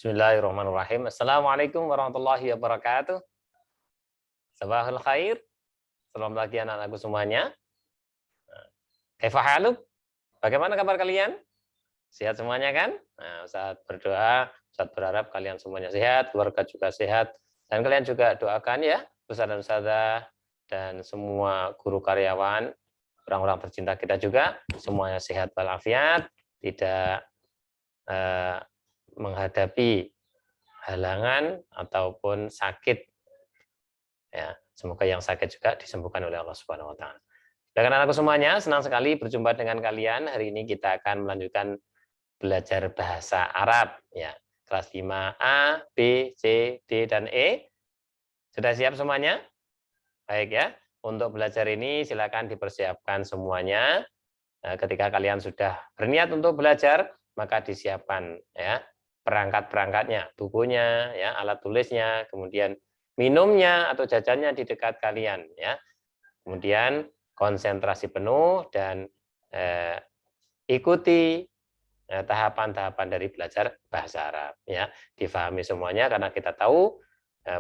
Bismillahirrahmanirrahim. Assalamualaikum warahmatullahi wabarakatuh. Sabahul khair. Selamat pagi anak-anakku semuanya. Kaifa haluk? Bagaimana kabar kalian? Sehat semuanya kan? Nah, Ustaz berdoa, Ustaz berharap kalian semuanya sehat, keluarga juga sehat, dan kalian juga doakan ya, Ustaz dan Ustazah dan semua guru karyawan, orang-orang tercinta kita juga, semuanya sehat walafiat, tidak menghadapi halangan ataupun sakit. Ya, semoga yang sakit juga disembuhkan oleh Allah Subhanahu wa taala. Dan anak-anakku semuanya, senang sekali berjumpa dengan kalian. Hari ini kita akan melanjutkan belajar bahasa Arab ya. Kelas 5A, B, C, D dan E. Sudah siap semuanya? Baik ya. Untuk belajar ini silakan dipersiapkan semuanya. Ketika kalian sudah berniat untuk belajar, maka disiapkan ya perangkat-perangkatnya, bukunya, ya, alat tulisnya, kemudian minumnya atau jajannya di dekat kalian, ya. Kemudian konsentrasi penuh dan ikuti tahapan-tahapan dari belajar bahasa Arab, ya. Difahami semuanya karena kita tahu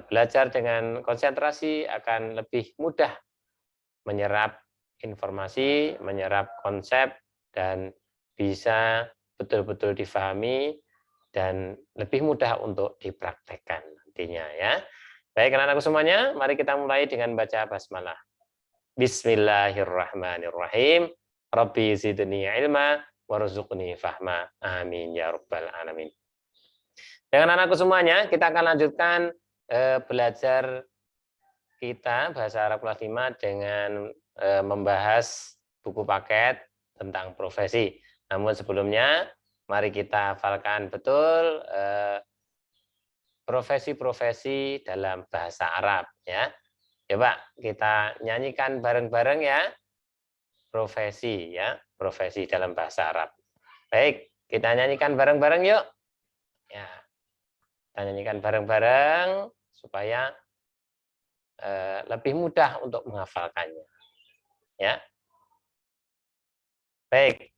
belajar dengan konsentrasi akan lebih mudah menyerap informasi, menyerap konsep dan bisa betul-betul difahami dan lebih mudah untuk dipraktekkan nantinya ya. Baik anak-anakku semuanya, mari kita mulai dengan baca basmalah. Bismillahirrahmanirrahim. Rabbi zidni ilma warzuqni fahma. Amin ya rabbal alamin. Dengan anak-anakku semuanya, kita akan lanjutkan belajar kita bahasa Arab kelas 5 dengan membahas buku paket tentang profesi. Namun sebelumnya mari kita hafalkan betul profesi-profesi dalam bahasa Arab ya. Coba kita nyanyikan bareng-bareng ya. Profesi ya, profesi dalam bahasa Arab. Baik, kita nyanyikan bareng-bareng yuk. Ya. Kita nyanyikan bareng-bareng supaya lebih mudah untuk menghafalkannya. Ya. Baik.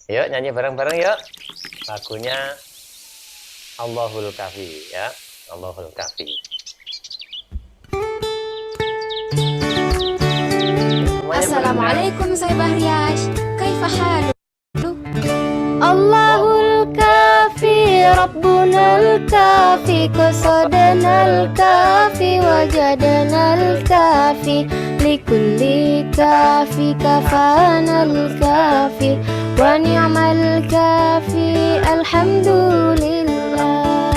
Yuk nyanyi bareng-bareng yuk. Lagunya Allahul Kafi ya. Allahul Kafi. Assalamualaikum saya Bahriash. Kaifa halu? Allahul Kafi, Rabbunal Kafi, qasadanal Kafi, wajadanal Kafi, likulli Kafi, kafanal Kafi, wa ni'mal Kafi, alhamdulillah.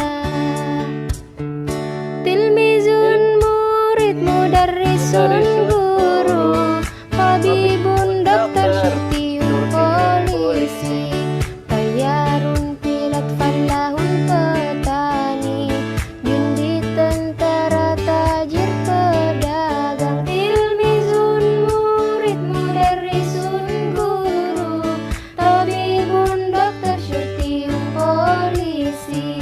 Tilmizun murid mudarrisun guru, tabibun dokter syurtiun polisi, tayyarun pilot falahun petani, jundi tentara tajir pedagang. Tilmizun murid mudarrisun guru, tabibun dokter syurtiun polisi,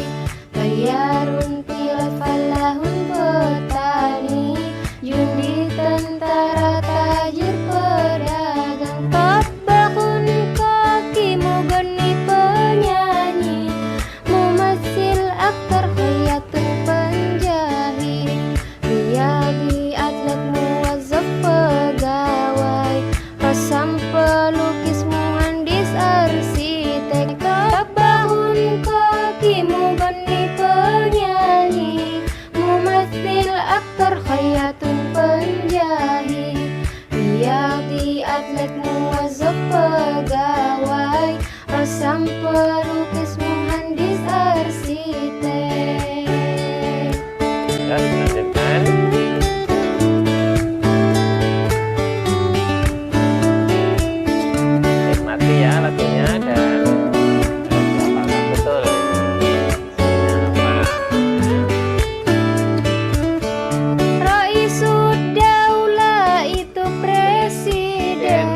tayyarun pilot falahun petani, jundi tentara tajir pedagang. Tabakun kaki mugani penyanyi, mumasil aktor khayatun penjahit, riyadi atlet muwazzaf pegawai, rasam pelukis muhandis arsitek. Tabahun kaki mugani penyanyi, mumasil aktor khayatun penjahit, riyadi atlet muwazzaf pegawai, rasam pelukis muhandis arsitek. Ya, lanjutkan. Nikmati ya lagunya dan hafalkan betul. Raisud Daulah itu presiden,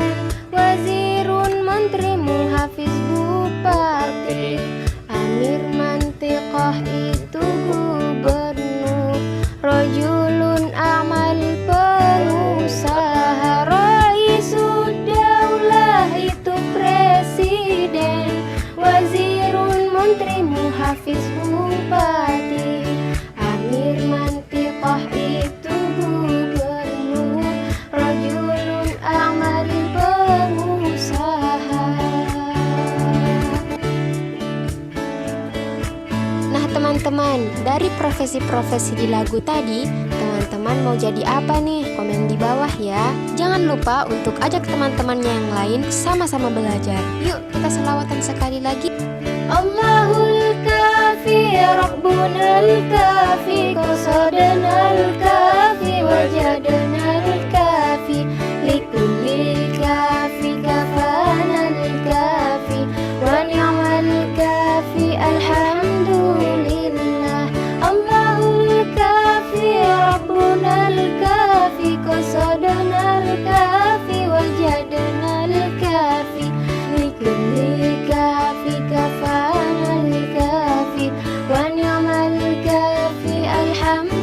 wazirun menteri muhafiz bupati, amir mantiqah teman-teman, dari profesi-profesi di lagu tadi, teman-teman mau jadi apa nih? Komen di bawah ya. Jangan lupa untuk ajak teman-temannya yang lain sama-sama belajar. Yuk kita selawatan sekali lagi. Allahul kafi, Rabbunal kafi, qasadanal kafi, wajadanal kafi, likulli kafi kafanal kafi, wa ni'mal kafi, alhamdulillah. Allahul kafi, Rabbunal kafi, qasadanal kafi, wajadanal kafi, likulli kafi kafanal kafi, wa ni'mal kafi, alhamdulillah.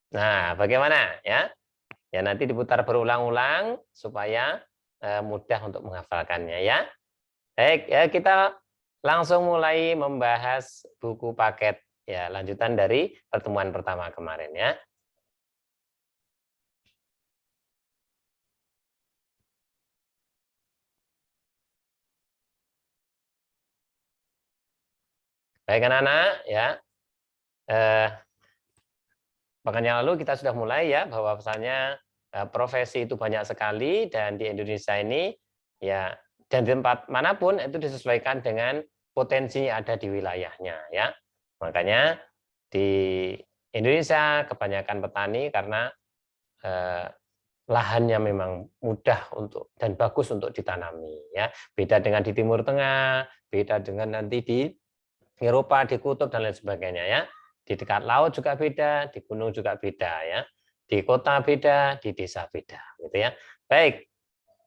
Nah, bagaimana ya? Ya nanti diputar berulang-ulang supaya mudah untuk menghafalkannya ya. Baik, ya kita langsung mulai membahas buku paket ya, lanjutan dari pertemuan pertama kemarin ya. Baik anak-anak ya. Pekan yang lalu kita sudah mulai ya bahwasanya profesi itu banyak sekali dan di Indonesia ini ya dan di tempat manapun itu disesuaikan dengan potensi yang ada di wilayahnya ya. Makanya di Indonesia kebanyakan petani karena lahannya memang mudah untuk dan bagus untuk ditanami ya. Beda dengan di Timur Tengah, beda dengan nanti di Eropa, di kutub dan lain sebagainya ya. Di dekat laut juga beda, di gunung juga beda ya. Di kota beda, di desa beda gitu ya. Baik.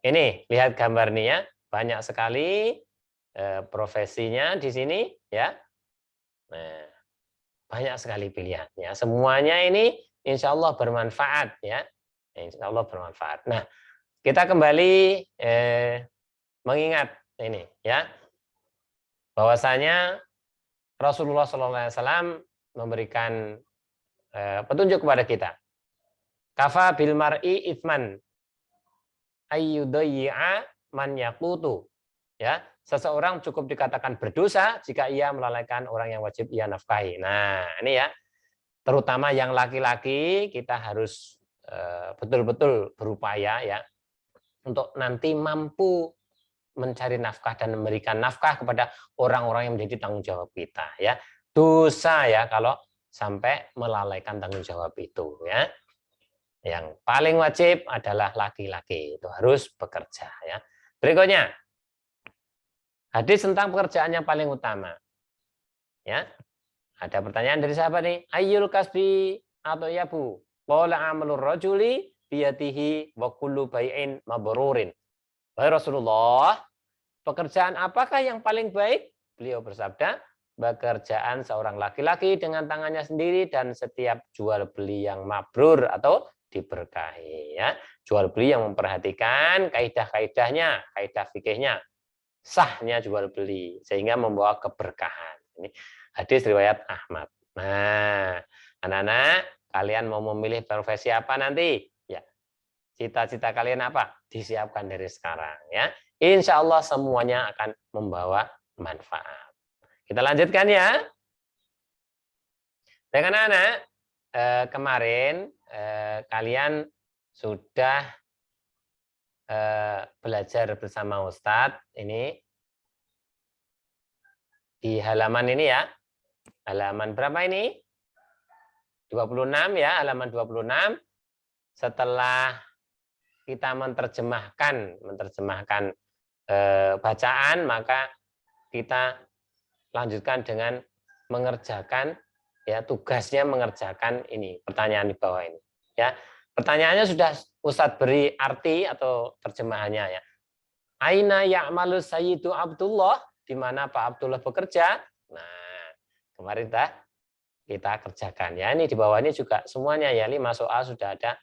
Ini lihat gambar nih ya. Banyak sekali profesinya di sini ya. Nah, banyak sekali pilihannya. Semuanya ini insya Allah bermanfaat ya. Insya Allah bermanfaat. Nah, kita kembali mengingat ini ya. Bahwasanya Rasulullah SAW memberikan petunjuk kepada kita. Kafa bil mar'i itsman ayyudayya man yaqutu. Ya, seseorang cukup dikatakan berdosa jika ia melalaikan orang yang wajib ia nafkahi. Nah, ini ya. Terutama yang laki-laki kita harus betul-betul berupaya ya untuk nanti mampu mencari nafkah dan memberikan nafkah kepada orang-orang yang menjadi tanggung jawab kita ya. Dosa ya kalau sampai melalaikan tanggung jawab itu ya. Yang paling wajib adalah laki-laki, itu harus bekerja ya. Berikutnya hadis tentang pekerjaan yang paling utama ya. Ada pertanyaan dari siapa nih? Ayyul kasbi atau ya Bu? Qala amalur rajuli biyadihi wa kullu bai'in mabrurin. Wahai Rasulullah, pekerjaan apakah yang paling baik? Beliau bersabda, pekerjaan seorang laki-laki dengan tangannya sendiri dan setiap jual beli yang mabrur atau diberkahi ya. Jual beli yang memperhatikan kaidah-kaidahnya, kaidah fikihnya, sahnya jual beli sehingga membawa keberkahan. Ini hadis riwayat Ahmad. Nah, anak-anak, kalian mau memilih profesi apa nanti? Ya. Cita-cita kalian apa? Disiapkan dari sekarang ya. Insya Allah semuanya akan membawa manfaat. Kita lanjutkan ya. Baik anak-anak, kemarin kalian sudah belajar bersama Ustadz ini di halaman ini ya. Halaman berapa ini? 26 ya, halaman 26. Setelah kita menerjemahkan bacaan, maka kita lanjutkan dengan mengerjakan ya, tugasnya mengerjakan ini pertanyaan di bawah ini ya. Pertanyaannya sudah Ustadz beri arti atau terjemahannya ya. Aina ya'malu Sayyidu Abdullah, di mana Pak Abdullah bekerja. Nah, kemarin kita kerjakan ya. Ini di bawah ini juga semuanya ya, 5 soal sudah ada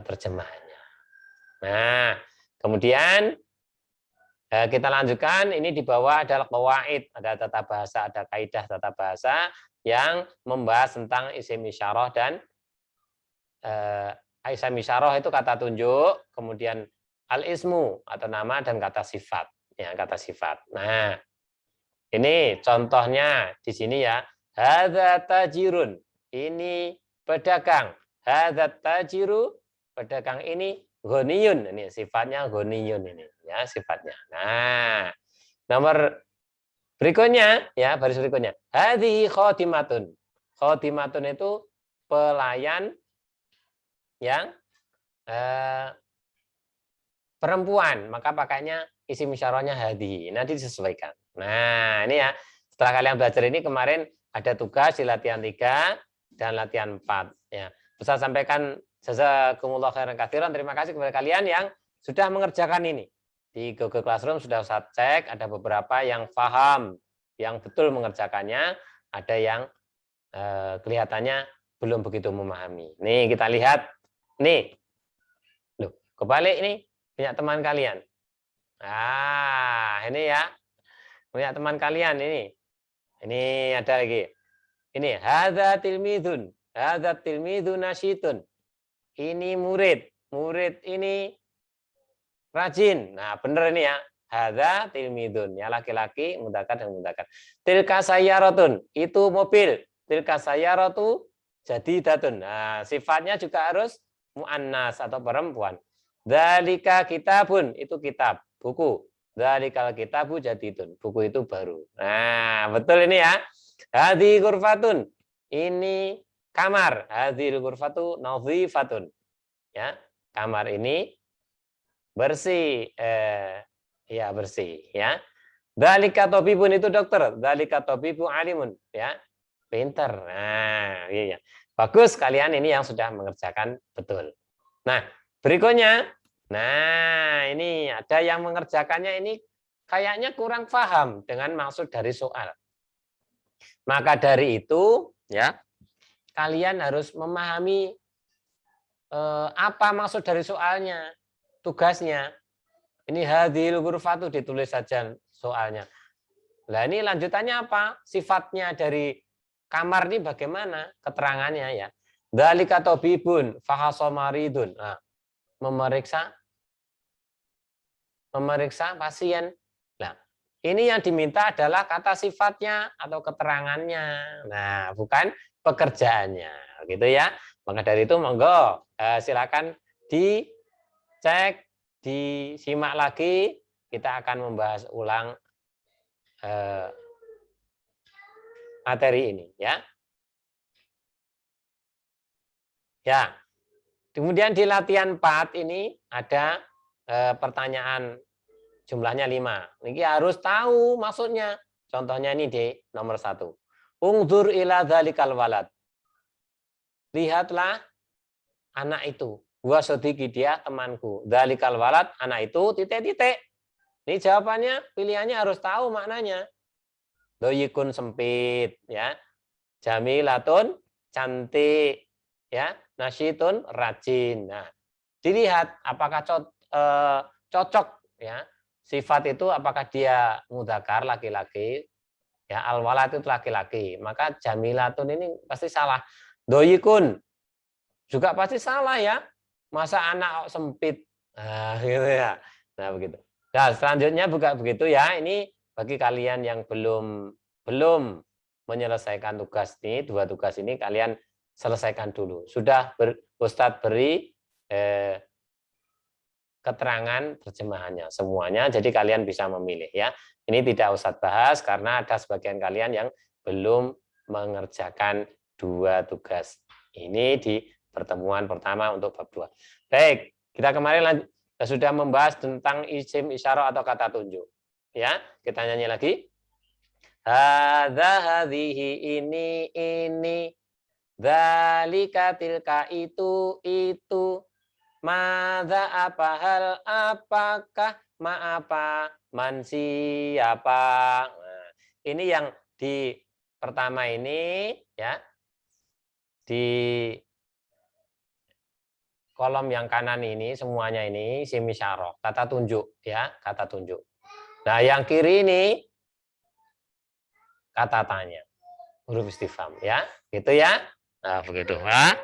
terjemahannya. Nah, kemudian kita lanjutkan, ini di bawah adalah qawaid, ada tata bahasa, ada kaidah tata bahasa yang membahas tentang isim isyarah dan isim isyarah itu kata tunjuk, kemudian al-ismu atau nama dan kata sifat. Ya, kata sifat. Nah, ini contohnya di sini ya. Hadza tajirun. Ini pedagang. Hadza tajiru, pedagang ini ghaniyun. Ini sifatnya ghaniyun ini, ya, sifatnya. Nah, nomor berikutnya, ya, baris berikutnya. Hadhihi khadimatun. Khadimatun itu pelayan yang perempuan, maka pakainya isim isyarahnya hadhihi. Nanti disesuaikan. Nah, ini ya. Setelah kalian belajar ini kemarin ada tugas di latihan 3 dan latihan 4. Ya. Bisa sampaikan jazakumullah khairan katsiran. Terima kasih kepada kalian yang sudah mengerjakan ini. Di Google Classroom sudah saya cek, ada beberapa yang paham, yang betul mengerjakannya, ada yang kelihatannya belum begitu memahami. Nih kita lihat, nih, loh, kebalik ini punya teman kalian. Ah, ini ya, punya teman kalian ini. Ini ada lagi. Ini hadza tilmidun, hadza tilmidun nasyitun. Ini murid, murid ini rajin. Nah, benar ini ya. Hadza tilmidun, ya, laki-laki mudzakkar dan mudzakkar. Tilka sayyaratun, itu mobil. Tilka sayyaratu jadidatun. Nah, sifatnya juga harus muannas atau perempuan. Dzalika kitabun, itu kitab, buku. Dzalikal kitabu jadidun, buku itu baru. Nah, betul ini ya. Hadhi ghurfatun, ini kamar. Hadhi ghurfatu nadhifatun. Ya, kamar ini bersih, ya bersih, ya. Dzalika tabibun, itu dokter. Dzalika tabibu alimun, ya. Pinter. Nah, iya, iya. Bagus kalian ini yang sudah mengerjakan betul. Nah, berikutnya, nah ini ada yang mengerjakannya ini kayaknya kurang paham dengan maksud dari soal. Maka dari itu, ya, kalian harus memahami apa maksud dari soalnya, tugasnya. Ini hadhil ghurfatu, ditulis saja soalnya. Nah, ini lanjutannya apa? Sifatnya dari kamar ini bagaimana? Keterangannya ya. Dzalika tabibun fahasomaridun. Nah, memeriksa pasien. Nah, ini yang diminta adalah kata sifatnya atau keterangannya. Nah, bukan pekerjaannya, gitu ya. Maka dari itu monggo silakan dicek, disimak lagi. Kita akan membahas ulang materi ini, ya. Ya. Kemudian di latihan 4 ini ada pertanyaan jumlahnya 5. Ini harus tahu maksudnya. Contohnya ini di nomor 1. Ungdur ila dzalikal walad. Lihatlah anak itu. Gua sodiki, dia temanku. Dzalikal walad, anak itu titik-titik. Ini jawabannya, pilihannya harus tahu maknanya. Doyikun, sempit, ya. Jamilatun, cantik, ya. Nasyitun, rajin. Nah, dilihat apakah cocok, ya. Sifat itu apakah dia mudzakkar, laki-laki, ya, al-walad itu laki-laki. Maka jamilatun ini pasti salah. Doyikun juga pasti salah, ya. Masa anak sempit. Nah, gitu ya. Nah, begitu. Nah, selanjutnya juga begitu ya. Ini bagi kalian yang belum menyelesaikan tugas ini, 2 tugas ini kalian selesaikan dulu. Sudah Ustadz beri keterangan terjemahannya semuanya, jadi kalian bisa memilih, ya. Ini tidak Ustadz bahas karena ada sebagian kalian yang belum mengerjakan 2 tugas ini di pertemuan pertama untuk bab 2. Baik, kita kemarin sudah membahas tentang isim isyarah atau kata tunjuk. Ya, kita nyanyi lagi. Hadza, hadhihi, ini, dzalika, tilka, itu, madza, apa hal, apakah, ma apa, man siapa. Nah, ini yang di pertama ini, ya. Di kolom yang kanan ini semuanya ini isim isyarah, kata tunjuk, ya, kata tunjuk. Nah, yang kiri ini kata tanya, huruf istifham, ya, gitu ya. Nah, begitu, ya.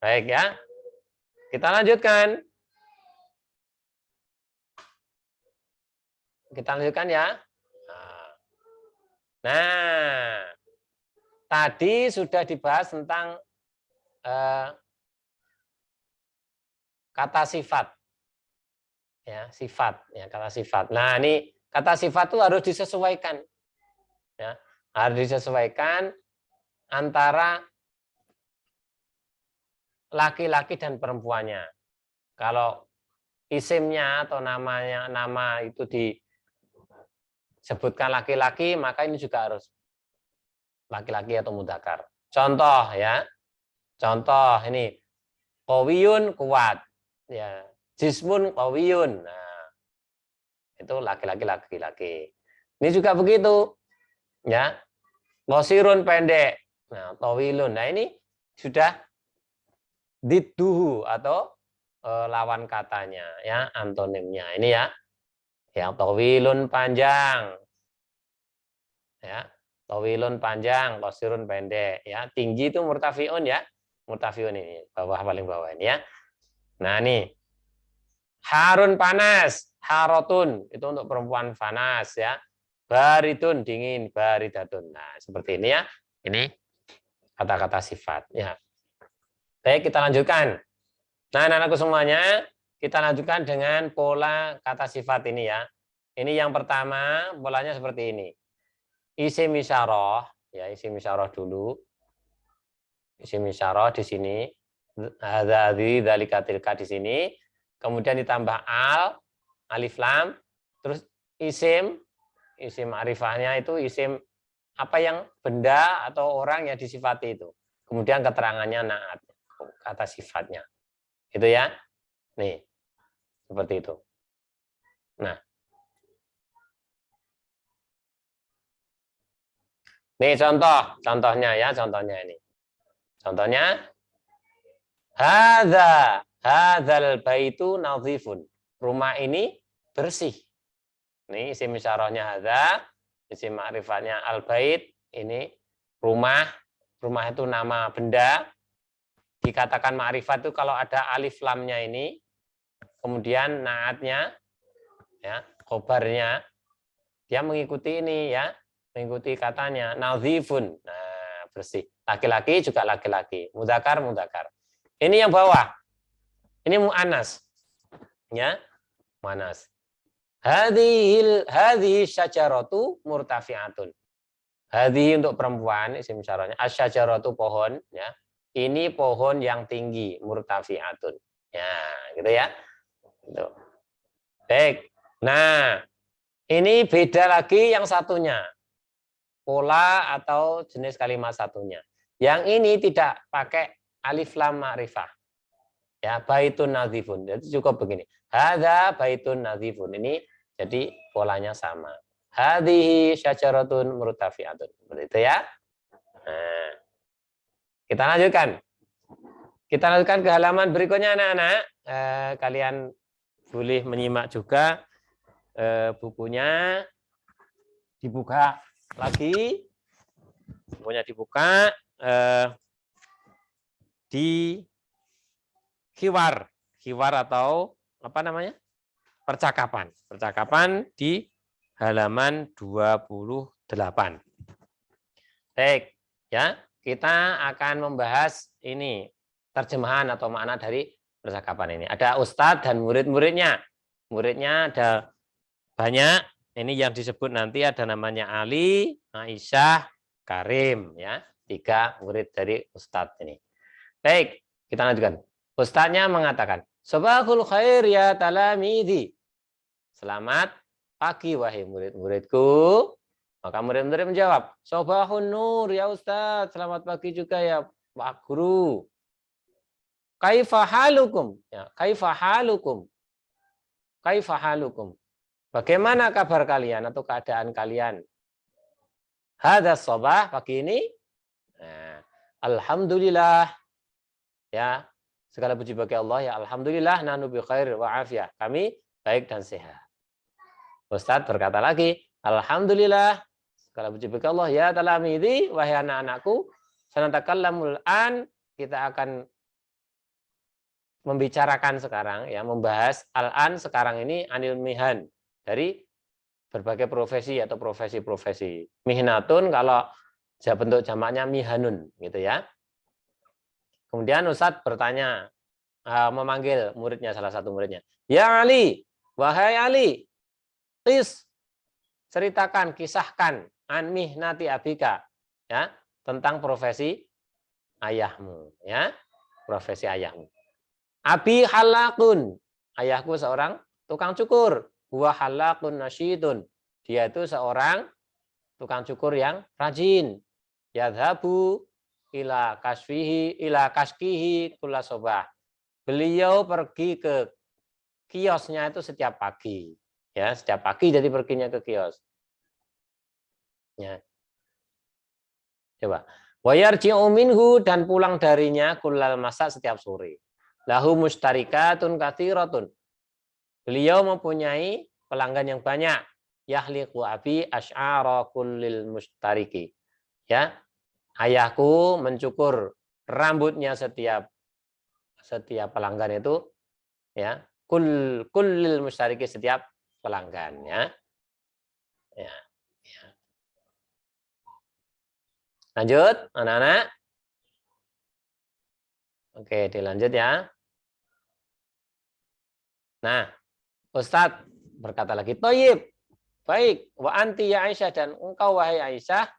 Baik, ya. Kita lanjutkan. Kita lanjutkan ya. Nah, tadi sudah dibahas tentang kata sifat. Ya, sifat. Ya, kata sifat. Nah, ini kata sifat itu harus disesuaikan. Ya, harus disesuaikan antara laki-laki dan perempuannya. Kalau isimnya atau nama itu disebutkan laki-laki, maka ini juga harus laki-laki atau mudzakkar. Contoh ya. Contoh ini qawiyun kuat. Ya, jismun qawiyun. Nah, itu laki-laki. Ini juga begitu. Ya. Qasirun pendek. Nah, tawilun. Nah, ini sudah didduhu atau lawan katanya ya, antonimnya. Ini ya. Yang tawilun panjang. Ya. Tawilun panjang, qasirun pendek ya. Tinggi itu murtafiun ya. Murtafiun ini, bawah paling bawah ini ya. Nah, ini harun panas, harotun itu untuk perempuan panas ya. Baritun dingin, baridatun. Nah, seperti ini ya. Ini kata-kata sifat ya. Baik, kita lanjutkan. Nah, anak-anakku semuanya, kita lanjutkan dengan pola kata sifat ini ya. Ini yang pertama, polanya seperti ini. Isim isyarah, ya isim isyarah dulu. Isim isyarah di sini, hadza dzalika tilka di sini, kemudian ditambah al, alif lam, terus isim ma'rifahnya itu isim apa yang benda atau orang yang disifati itu. Kemudian keterangannya naat, kata sifatnya. Itu ya. Nih. Seperti itu. Nah. Nih contohnya ya, contohnya ini. Contohnya hadzal baitu nadhifun. Rumah ini bersih. Ini isim isyarahnya hadza, isim ma'rifatnya al-bait, ini rumah. Rumah itu nama benda. Dikatakan ma'rifat itu kalau ada alif lamnya ini, kemudian naatnya, ya, khobarnya, dia mengikuti ini ya, mengikuti katanya, nadhifun, nah bersih. Laki-laki juga laki-laki, mudzakkar. Ini yang bawah, ini mu'annas, ya, mu'annas. Hadhihi syajaratu murtafi'atun. Hadhihi untuk perempuan, isim isyarahnya. Asyajaratu pohon, ya. Ini pohon yang tinggi, murtafi'atun. Ya, gitu ya. Gitu. Baik. Nah, ini beda lagi yang satunya. Pola atau jenis kalimat satunya. Yang ini tidak pakai alif lam ma'rifah. Ya, baitun nadhifun. Jadi cukup begini. Hadza baitun nadhifun. Ini jadi polanya sama. Hadhihi syajaratun murtafi'atun. Seperti itu ya. Nah, kita lanjutkan. Kita lanjutkan ke halaman berikutnya anak-anak. Kalian boleh menyimak juga bukunya. Dibuka lagi. Bukunya dibuka di khiwar atau apa namanya? Percakapan di halaman 28. Baik, ya. Kita akan membahas ini terjemahan atau makna dari percakapan ini. Ada ustadz dan murid-muridnya. Muridnya ada banyak. Ini yang disebut nanti ada namanya Ali, Aisyah, Karim, ya. 3 murid dari ustadz ini. Baik, kita lanjutkan. Ustadznya mengatakan, "Sabahul khair ya talamidi." Selamat pagi wahai murid-muridku. Maka murid-murid menjawab, "Sabahun nur ya Ustaz." Selamat pagi juga ya Pak Guru. Kaifa halukum? Ya, kaifa halukum? Kaifa halukum? Bagaimana kabar kalian atau keadaan kalian? Hadza sabah pagi ini. Nah, alhamdulillah. Ya, segala puji bagi Allah ya alhamdulillah nahnu bi khair wa afiyah. Kami baik dan sehat. Ustadz berkata lagi, alhamdulillah, segala puji bagi Allah ya talamidi, wahai anak-anakku, sanatakallamul an, kita akan membicarakan sekarang ya, membahas al-an sekarang ini anil mihan, dari berbagai profesi atau profesi-profesi. Mihnatun kalau bentuk jamaknya mihanun gitu ya. Kemudian Ustadz bertanya, memanggil muridnya, salah satu muridnya. Ya Ali, wahai Ali, ceritakan, kisahkan an mihnati abika, ya, tentang profesi ayahmu, ya, profesi ayahmu. Abi halakun, ayahku seorang tukang cukur. Huwa halakun nasyidun, dia itu seorang tukang cukur yang rajin. Yadhabu ila kaskihi kula sobah. Beliau pergi ke kiosnya itu setiap pagi. Ya, setiap pagi jadi perginya ke kios. Ya. Coba. Wayarji'u minhu, dan pulang darinya kullal masa, setiap sore. Lahu mustarikatun katsiratun. Beliau mempunyai pelanggan yang banyak. Yahliqu abi asy'ara kullil mustariki. Ya. Ayahku mencukur rambutnya setiap pelanggan itu, ya, kullil mustariki, setiap pelanggan, ya. Ya. Lanjut, anak-anak. Oke, dilanjut ya. Nah, Ustadz berkata lagi, Toyib, baik, wa anti ya Aisyah, dan engkau wahai Aisyah,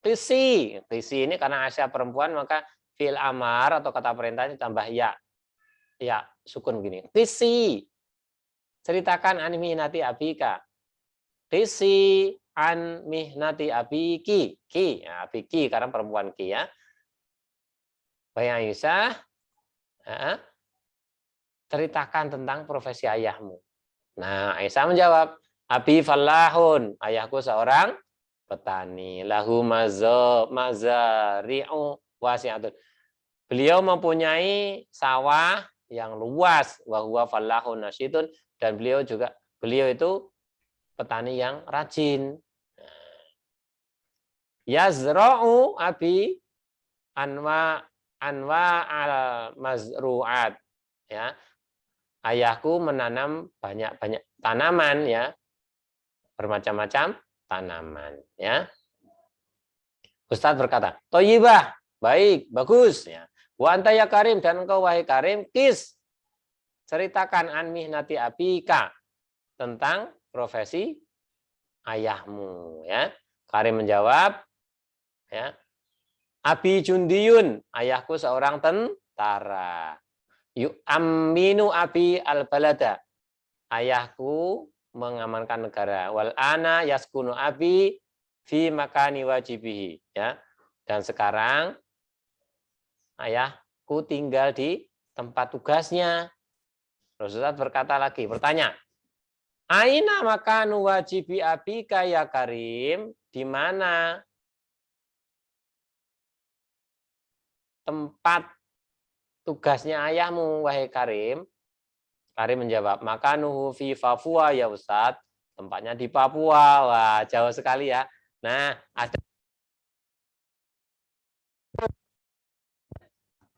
Qisi ini karena Aisyah perempuan, maka fi'il amar atau kata perintahnya tambah ya. Ya, sukun gini. Qisi, ceritakan an mihnati abika. Qisi an mihnati abiki. Ki, ya, abiki karena perempuan ki, ya. Wahai Aisyah, ceritakan tentang profesi ayahmu. Nah, Aisyah menjawab, Abi fallahun, ayahku seorang petani. Lahu mazari'u wasi'atun. Beliau mempunyai sawah yang luas, wa huwa fallahun nasyidun, dan beliau itu petani yang rajin. Yazra'u abi anwa al-mazru'at, ya. Ayahku menanam banyak tanaman, ya, bermacam-macam tanaman, ya. Ustadz berkata, Toyibah, baik, bagus, ya. Wa anta ya Karim, dan engkau wahai Karim, ceritakan an mihnati abika, tentang profesi ayahmu, ya. Karim menjawab, ya, Abi Jundiyun, ayahku seorang tentara. Yu'amminu abi al-balada, ayahku mengamankan negara. Wal ana yaskunu abi fi makani wajibihi, ya. Dan sekarang ayahku tinggal di tempat tugasnya. Rasulullah berkata lagi, bertanya, aina makanu wajibi abika ya Karim, di mana tempat tugasnya ayahmu wahai Karim? Karim menjawab, makanuhu fi Papua ya Ustadz, tempatnya di Papua. Wah, jauh sekali ya. Nah, ada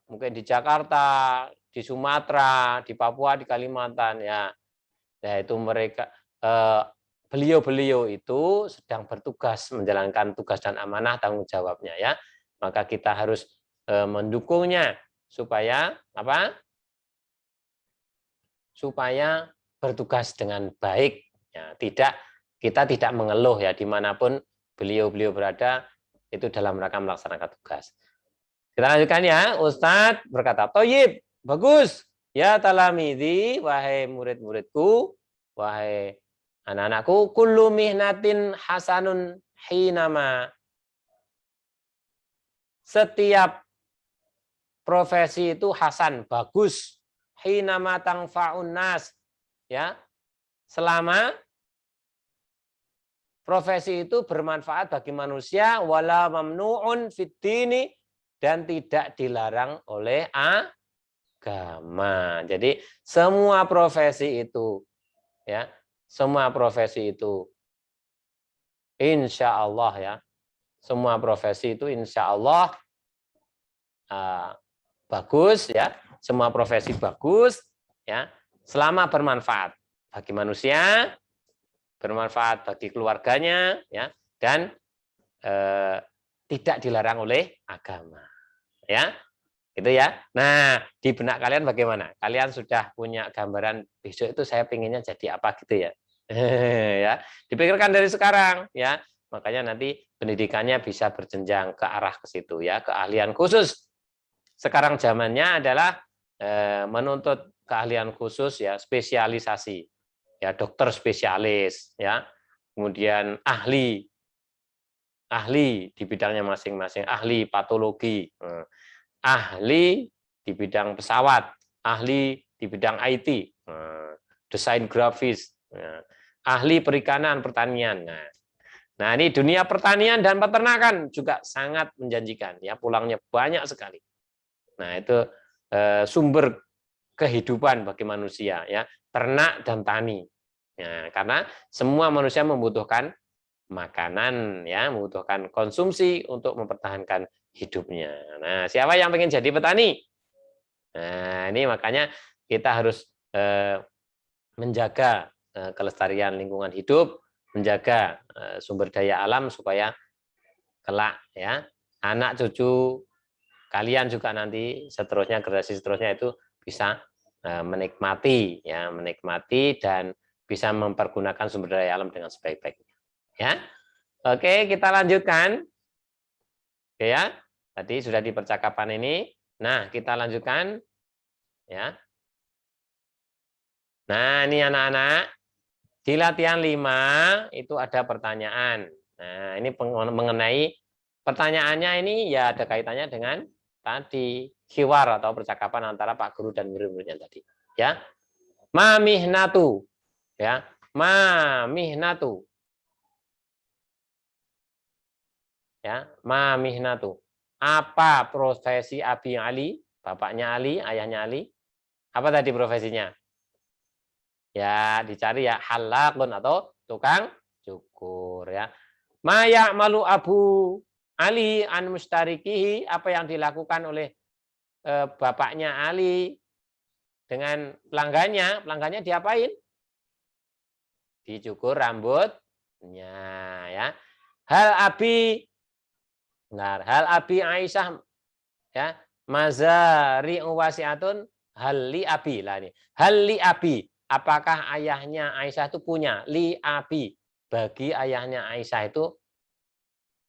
mungkin di Jakarta, di Sumatera, di Papua, di Kalimantan, ya. Nah, itu mereka beliau-beliau itu sedang bertugas, menjalankan tugas dan amanah tanggung jawabnya, ya. Maka kita harus mendukungnya supaya apa? Supaya bertugas dengan baik, ya. Kita tidak mengeluh, ya, dimanapun beliau-beliau berada, itu dalam rangka melaksanakan tugas. Kita lanjutkan, ya. Ustadz berkata, Toyib, bagus, ya talamidi, wahai murid-muridku, wahai anak-anakku, kullu mihnatin hasanun hinama, setiap profesi itu hasan, bagus, hinama tangfa'un nas, ya, selama profesi itu bermanfaat bagi manusia, wala mamnu'un fid dini, dan tidak dilarang oleh agama. Jadi semua profesi itu, ya, semua profesi itu insya Allah, ya, semua profesi itu insya Allah bagus, ya, semua profesi bagus, ya, selama bermanfaat bagi manusia, bermanfaat bagi keluarganya, ya, dan tidak dilarang oleh agama, ya, gitu ya. Nah, di benak kalian bagaimana? Kalian sudah punya gambaran besok itu saya pinginnya jadi apa gitu ya? Ya, dipikirkan dari sekarang, ya. Makanya nanti pendidikannya bisa berjenjang ke arah ke situ, ya, keahlian khusus. Sekarang zamannya adalah menuntut keahlian khusus, ya, spesialisasi, ya, dokter spesialis, ya, kemudian ahli di bidangnya masing-masing, ahli patologi, ahli di bidang pesawat, ahli di bidang IT, desain grafis, ahli perikanan, pertanian. Nah, ini dunia pertanian dan peternakan juga sangat menjanjikan, ya, pulangnya banyak sekali. Nah, itu sumber kehidupan bagi manusia, ya, ternak dan tani. Nah, karena semua manusia membutuhkan makanan, ya, membutuhkan konsumsi untuk mempertahankan hidupnya. Nah, siapa yang ingin jadi petani? Nah, ini makanya kita harus menjaga kelestarian lingkungan hidup, menjaga sumber daya alam supaya kelak, ya, anak cucu kalian juga nanti seterusnya, generasi seterusnya itu bisa menikmati, ya, menikmati dan bisa mempergunakan sumber daya alam dengan sebaik-baiknya, ya. Oke, kita lanjutkan. Oke, ya. Tadi sudah di percakapan ini. Nah, kita lanjutkan, ya. Nah, ini anak-anak, di latihan 5 itu ada pertanyaan. Nah, ini mengenai pertanyaannya ini ya ada kaitannya dengan tadi hiwar atau percakapan antara Pak Guru dan murid-muridnya tadi, ya. Mamihnatu, ya. Mamihnatu. Ya, mamihnatu. Apa profesi Abi Ali, bapaknya Ali, ayahnya Ali? Apa tadi profesinya? Ya, dicari, ya, halakun atau tukang cukur, ya. Maya malu Abu Ali an mustarikihi, apa yang dilakukan oleh bapaknya Ali dengan pelanggannya? Pelanggannya diapain? Dicukur rambutnya, ya. Hal Abi, benar, hal Abi Aisyah, ya, mazari wasiatun, hal li Abi lah ini. Hal li Abi, apakah ayahnya Aisyah itu punya? Li Abi, bagi ayahnya Aisyah itu,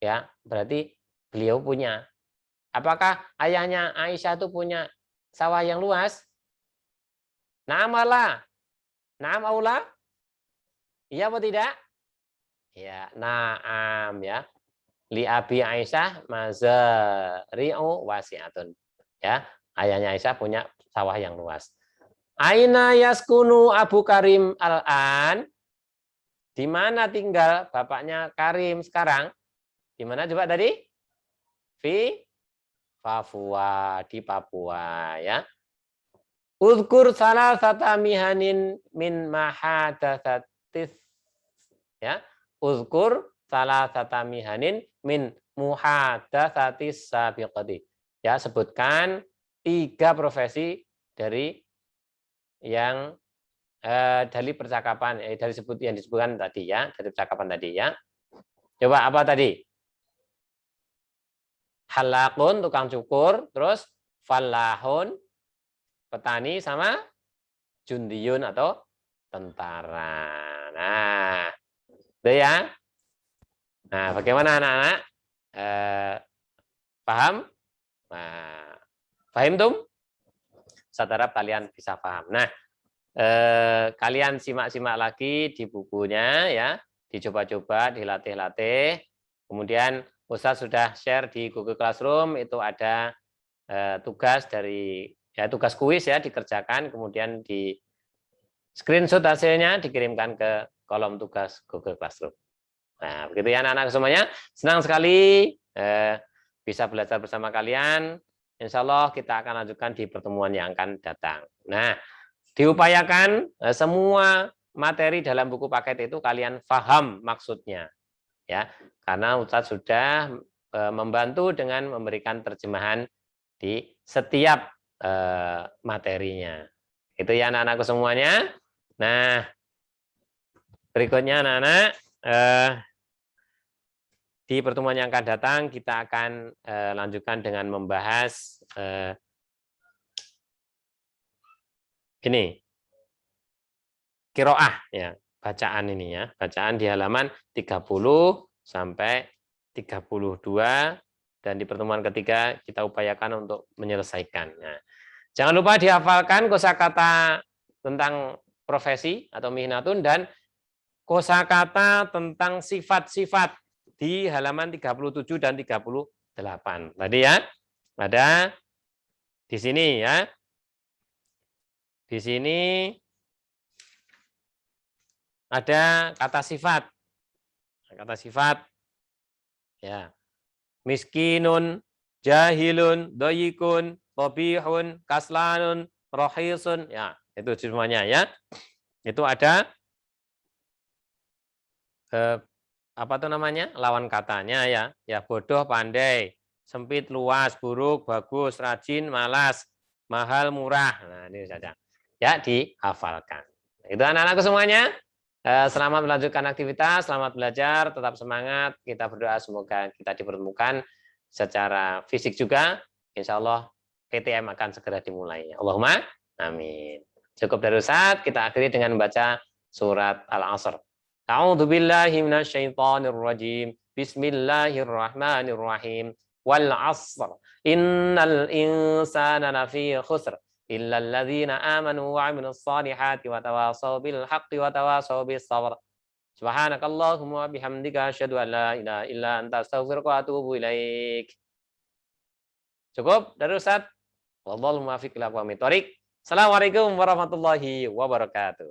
ya, berarti beliau punya. Apakah ayahnya Aisyah itu punya sawah yang luas? Naam Allah. Naam Allah. Iya atau tidak? Ya, naam, ya. Li Abi Aisyah mazari'u wasi'atun. Ya, ayahnya Aisyah punya sawah yang luas. Aina yaskunu Abu Karim al-an? Di mana tinggal bapaknya Karim sekarang? Di mana coba tadi? Di Papua, di Papua, ya. Uzkur salah satamihanin min mahadatsatis, ya. Uzkur salah satamihanin min muhadatsatis sabiqati. Ya, sebutkan 3 profesi dari yang dari percakapan dari yang disebutkan tadi, ya, dari percakapan tadi, ya. Coba apa tadi? Halakun, tukang cukur, terus falahun, petani, sama jundiyun atau tentara. Nah, itu, ya. Nah, bagaimana anak-anak? Paham? Nah, paham tuh? Saya harap kalian bisa paham. Nah, kalian simak-simak lagi di bukunya, ya, dicoba-coba, dilatih-latih. Kemudian Ustaz sudah share di Google Classroom, itu ada tugas dari, ya, tugas kuis, ya, dikerjakan, kemudian di screenshot hasilnya dikirimkan ke kolom tugas Google Classroom. Nah, begitu, ya, anak-anak semuanya. Senang sekali bisa belajar bersama kalian. Insya Allah kita akan lanjutkan di pertemuan yang akan datang. Nah, diupayakan semua materi dalam buku paket itu kalian paham maksudnya, ya, karena Ustadz sudah membantu dengan memberikan terjemahan di setiap materinya. Itu ya anak-anakku semuanya. Nah, berikutnya anak-anak, di pertemuan yang akan datang kita akan lanjutkan dengan membahas ini qiraah ya, bacaan ini ya, bacaan di halaman 30 sampai 32 dan di pertemuan ketiga kita upayakan untuk menyelesaikan. Nah, jangan lupa dihafalkan kosakata tentang profesi atau mihnatun dan kosakata tentang sifat-sifat di halaman 37 dan 38. Tadi ya, ada di sini ya. Di sini ada kata sifat. Kata sifat ya. Miskinun, jahilun, doyikun, tobihun, kaslanun, rohisun, ya, itu semuanya ya. Itu ada apa tuh namanya? Lawan katanya ya. Ya, bodoh, pandai, sempit, luas, buruk, bagus, rajin, malas, mahal, murah. Nah, ini saja. Ya, dihafalkan. Itu anak-anakku semuanya. Selamat melanjutkan aktivitas, selamat belajar, tetap semangat. Kita berdoa semoga kita dipertemukan secara fisik juga. Insya Allah PTM akan segera dimulai. Allahumma amin. Cukup dari Ustaz, kita akhiri dengan membaca surat Al-Asr. A'udzu billahi minasyaitonir rajim. Bismillahirrahmanirrahim. Wal 'asr. Innal insana lafi khusr. Illal ladzina amanu wa 'amilus solihati wa tawasaw bil haqqi wa tawasaw bis sabr. Subhanakallahumma wa bihamdika asyhadu an la ilaha illa anta astaghfiruka wa atubu ilaik. Cukup dari Ustaz. Wallahu muwaffiq ila aqwamit thoriq. Assalamualaikum warahmatullahi wabarakatuh.